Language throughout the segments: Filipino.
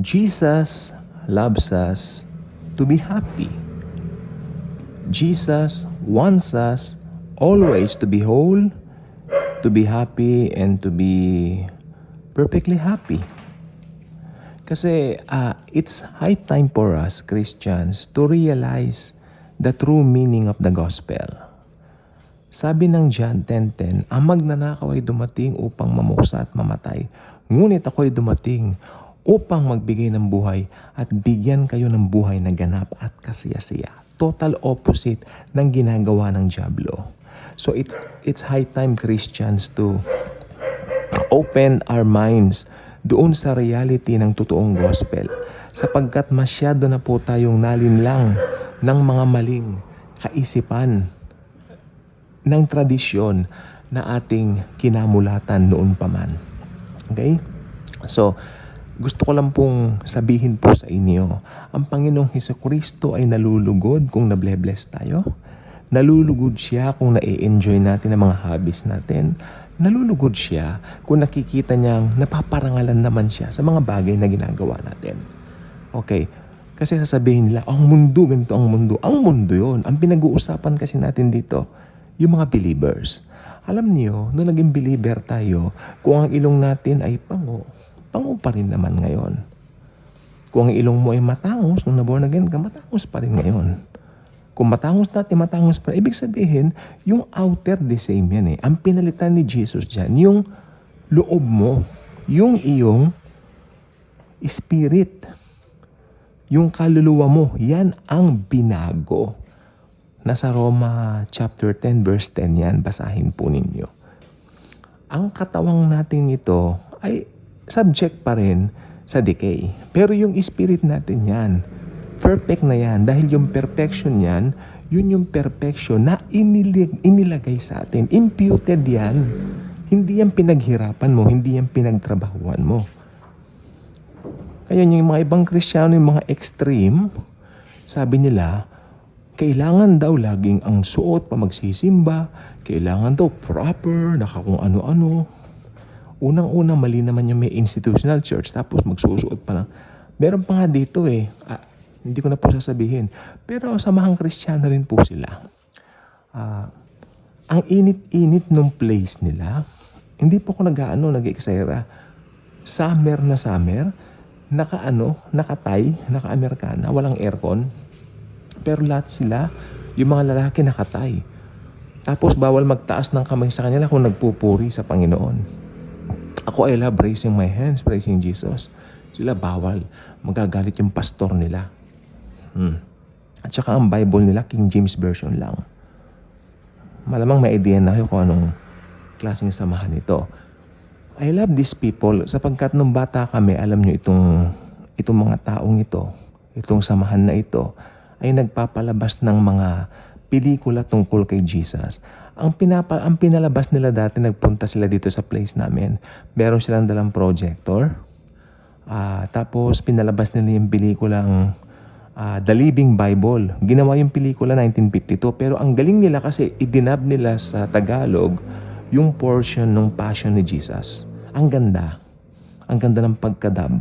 Jesus loves us to be happy. Jesus wants us always to be whole, to be happy, and to be perfectly happy. Kasi it's high time for us Christians to realize the true meaning of the gospel. Sabi ng John 10:10, ang magnanakaw ay dumating upang mamusa at mamatay. Ngunit ako ay dumating upang magbigay ng buhay at bigyan kayo ng buhay na ganap at kasiyasiya. Total opposite ng ginagawa ng dyablo. So it's high time Christians to open our minds doon sa reality ng totoong gospel, sapagkat masyado na po tayong nalinlang ng mga maling kaisipan ng tradisyon na ating kinamulatan noon pa man. Okay? So, gusto ko lang pong sabihin po sa inyo, ang Panginoong Hesukristo ay nalulugod kung nable-bless tayo. Nalulugod siya kung na-enjoy natin ang mga hobbies natin. Nalulugod siya kung nakikita niyang napaparangalan naman siya sa mga bagay na ginagawa natin. Okay, kasi sasabihin nila, ang mundo, ganito ang mundo. Ang mundo yun. Ang pinag-uusapan kasi natin dito, yung mga believers. Alam niyo, nung naging believer tayo, kung ang ilong natin ay pango pa rin naman ngayon. Kung ang ilong mo ay matangos, nung naborn again ka, matangos pa rin ngayon. Kung matangos natin, matangos pa rin. Ibig sabihin, yung outer the same yan eh. Ang pinalitan ni Jesus dyan, yung loob mo, yung iyong spirit, yung kaluluwa mo, yan ang binago. Nasa Roma chapter 10 verse 10 yan, basahin po ninyo. Ang katawang natin ito ay subject pa rin sa decay. Pero yung spirit natin yan, perfect na yan. Dahil yung perfection yan, yun yung perfection na inilagay sa atin. Imputed yan. Hindi yan pinaghirapan mo, hindi yan pinagtrabahuan mo. Kaya yung mga ibang Kristiyano, yung mga extreme, sabi nila, kailangan daw laging ang suot pa magsisimba, kailangan daw proper, kung ano-ano. Unang-una, mali naman yung may institutional church, tapos magsusuot pa lang. Meron pa nga dito hindi ko na po sasabihin. Pero samahang Kristiyano rin po sila. Ang init-init nung place nila, hindi po ako nag-exera. Summer na summer, nakatay, naka-Amerikana, walang aircon. Pero lahat sila, yung mga lalaki nakatay. Tapos bawal magtaas ng kamay sa kanila kung nagpupuri sa Panginoon. Ako, I love raising my hands, praising Jesus. Sila bawal. Magagalit yung pastor nila. At saka ang Bible nila, King James Version lang. Malamang may idea na kayo kung anong klaseng samahan ito. I love these people sapagkat nung bata kami, alam nyo itong mga taong ito, itong samahan na ito, ay nagpapalabas ng mga pelikula tungkol kay Jesus. Ang pinalabas nila dati, nagpunta sila dito sa place namin. Meron silang dalang projector. Tapos pinalabas nila yung pelikulang The Living Bible. Ginawa yung pelikula 1952. Pero ang galing nila kasi idinab nila sa Tagalog yung portion ng Passion ni Jesus. Ang ganda. Ang ganda ng pagkadab.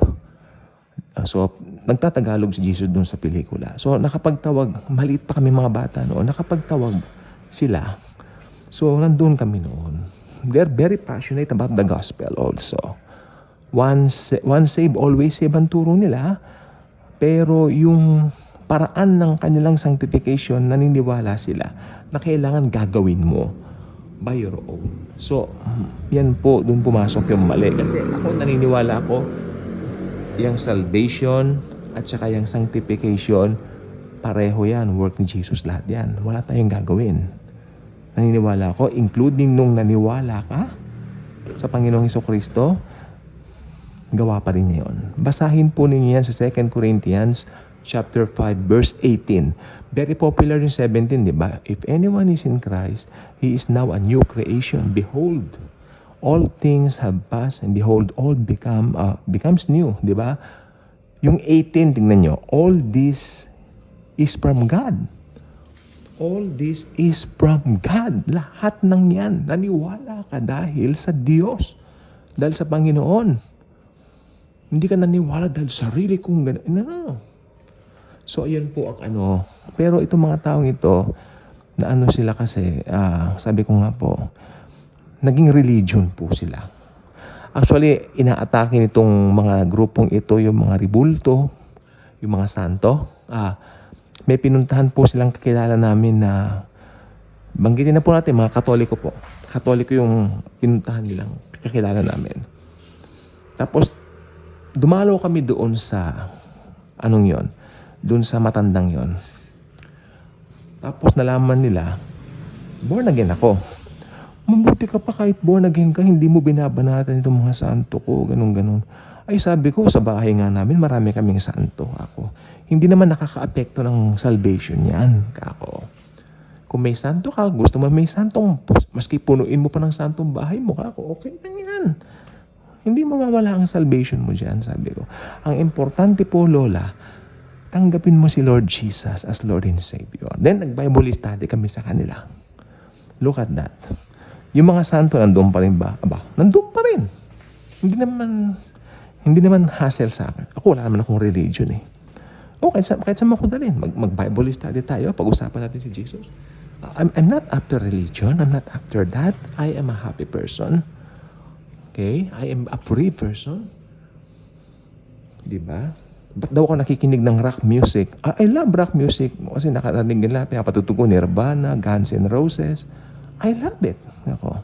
So, nagtatagalog si Jesus doon sa pelikula. So, nakapagtawag, maliit pa kami mga bata noon, nakapagtawag sila. So, nandun kami noon. They're very passionate about the gospel also. Once save, always save ang turo nila. Pero yung paraan ng kanilang sanctification, naniniwala sila na kailangan gagawin mo by your own. So, yan po, doon pumasok yung mali. Kasi ako, naniniwala ako, yung salvation at saka yung sanctification, pareho yan, work ni Jesus lahat yan. Wala tayong gagawin. Naniniwala ako, including nung naniwala ka sa Panginoong Hesukristo, gawa pa rin niya yun. Basahin po ninyo yan sa 2 Corinthians chapter 5 verse 18. Very popular yung 17, di ba? If anyone is in Christ, he is now a new creation. Behold, all things have passed and behold, all becomes new, di ba? Yung 18, tingnan nyo, all this is from God. All this is from God. Lahat ng yan, naniwala ka dahil sa Diyos. Dahil sa Panginoon. Hindi ka naniwala dahil sarili kong gano'n. No. So, ayun po ang ano. Pero itong mga taong ito, na ano sila kasi, sabi ko nga po, naging religion po sila. Actually, inaatake nitong mga grupong ito yung mga ribulto, yung mga santo. May pinuntahan po silang kakilala namin na, banggitin na po natin, mga Katoliko po. Katoliko yung pinuntahan nilang kakilala namin. Tapos, dumalo kami doon sa, anong yon, doon sa matandang yon. Tapos nalaman nila, born again ako. Mabuti ka pa kahit born again ka, hindi mo binabanatan itong mga santo ko, ganun-ganun. Ay sabi ko, sa bahay nga namin, marami kaming santo ako. Hindi naman nakaka-apekto ng salvation yan, kako. Kung may santo ka, gusto mo may santong, maski punuin mo pa ng santong bahay mo, kako, okay lang yan. Hindi mawawala ang salvation mo dyan, sabi ko. Ang importante po, Lola, tanggapin mo si Lord Jesus as Lord and Savior. Then, nag-Bible study kami sa kanila. Look at that. Yung mga santo, nandun pa rin ba? Aba, nandun pa rin. Hindi naman hassle sa akin. Ako, wala naman akong religion eh. O, kahit saan mo ako dalhin. Mag-Bible study tayo, pag-usapan natin si Jesus. I'm not after religion. I'm not after that. I am a happy person. Okay? I am a free person. Diba? Ba't daw ako nakikinig ng rock music? I love rock music. Kasi nakarating nila, pinapatutugo Nirvana, Guns N' Roses. I love it. Ako.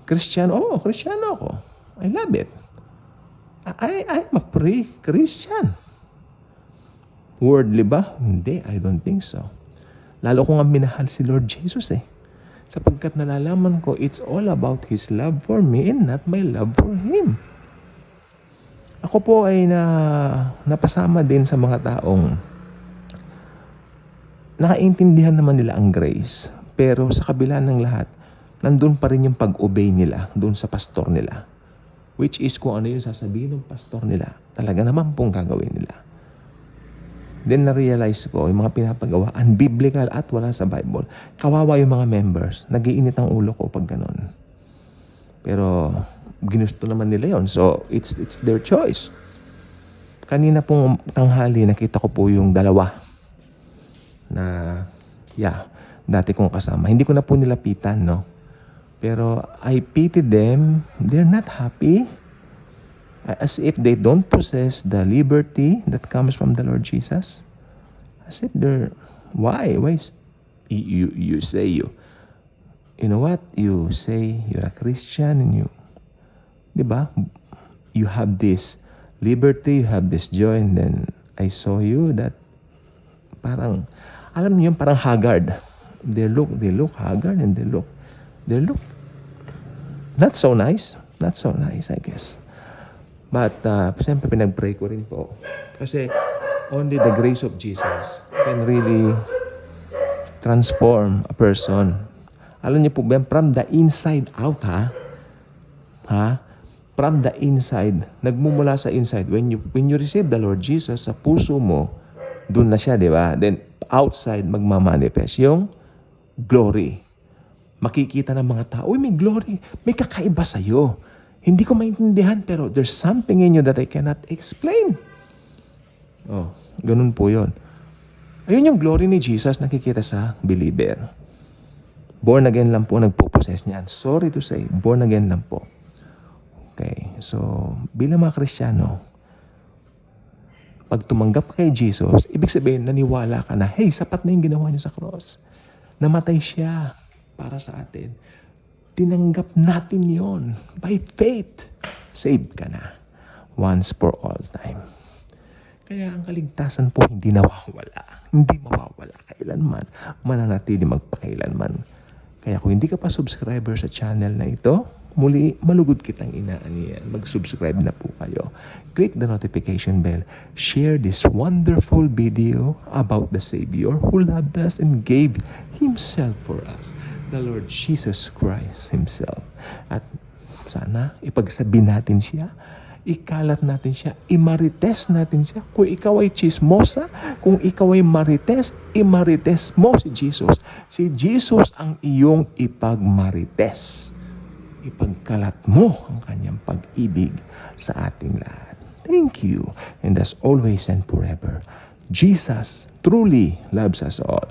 Kristiyano ako. I love it. I'm a free Christian. Worldly ba? Hindi, I don't think so. Lalo ko nga minahal si Lord Jesus eh. Sapagkat nalalaman ko, it's all about His love for me and not my love for Him. Ako po ay napasama din sa mga taong nakaintindihan naman nila ang grace. Pero sa kabila ng lahat, nandun pa rin yung pag-obey nila dun sa pastor nila. Which is kung ano yung sasabihin ng pastor nila, talaga naman pong gagawin nila. Then na-realize ko, yung mga pinapagawa, unbiblical at wala sa Bible. Kawawa yung mga members. Nagiinit ang ulo ko pag ganun. Pero ginusto naman nila yon. So, it's their choice. Kanina pong tanghali, nakita ko po yung dalawa na, dati kong kasama. Hindi ko na po nilapitan, no? Pero I pity them. They're not happy. As if they don't possess the liberty that comes from the Lord Jesus. As if why? You say you know what? You say you're a Christian and diba? You have this liberty, you have this joy, and then I saw you that parang, alam niyo parang haggard. They look haggard and they look not so nice, I guess. But, siyempre pinag-pray ko rin po. Kasi, only the grace of Jesus can really transform a person. Alam niyo po ba, from the inside out, from the inside, nagmumula sa inside. When you receive the Lord Jesus sa puso mo, dun na siya, di ba? Then, outside, magmamanifest yung glory. Makikita ng mga tao, uy, may glory, may kakaiba sa'yo. Hindi ko maintindihan, pero there's something in you that I cannot explain. Oh, ganun po yun. Ayun yung glory ni Jesus nakikita sa believer. Born again lang po nagpo-possess niyan. Sorry to say, born again lang po. Okay, so bilang mga Kristiyano, pag tumanggap ka kay Jesus, ibig sabihin, naniwala ka na, hey, sapat na yung ginawa niya sa cross. Namatay siya para sa atin. Tinanggap natin yon by faith. Saved ka na. Once for all time. Kaya ang kaligtasan po hindi nawawala. Hindi mawawala kailanman. Mananatili magpakailanman. Kaya kung hindi ka pa subscriber sa channel na ito, muli, malugod kitang inaaniyan. Mag-subscribe na po kayo. Click the notification bell. Share this wonderful video about the Savior who loved us and gave Himself for us. The Lord Jesus Christ Himself. At sana ipagsabi natin siya, ikalat natin siya, imarites natin siya. Kung ikaw ay chismosa, kung ikaw ay marites, imarites mo si Jesus. Si Jesus ang iyong ipagmarites. ipagkalat mo ang kanyang pag-ibig sa ating lahat. Thank you. And as always and forever, Jesus truly loves us all.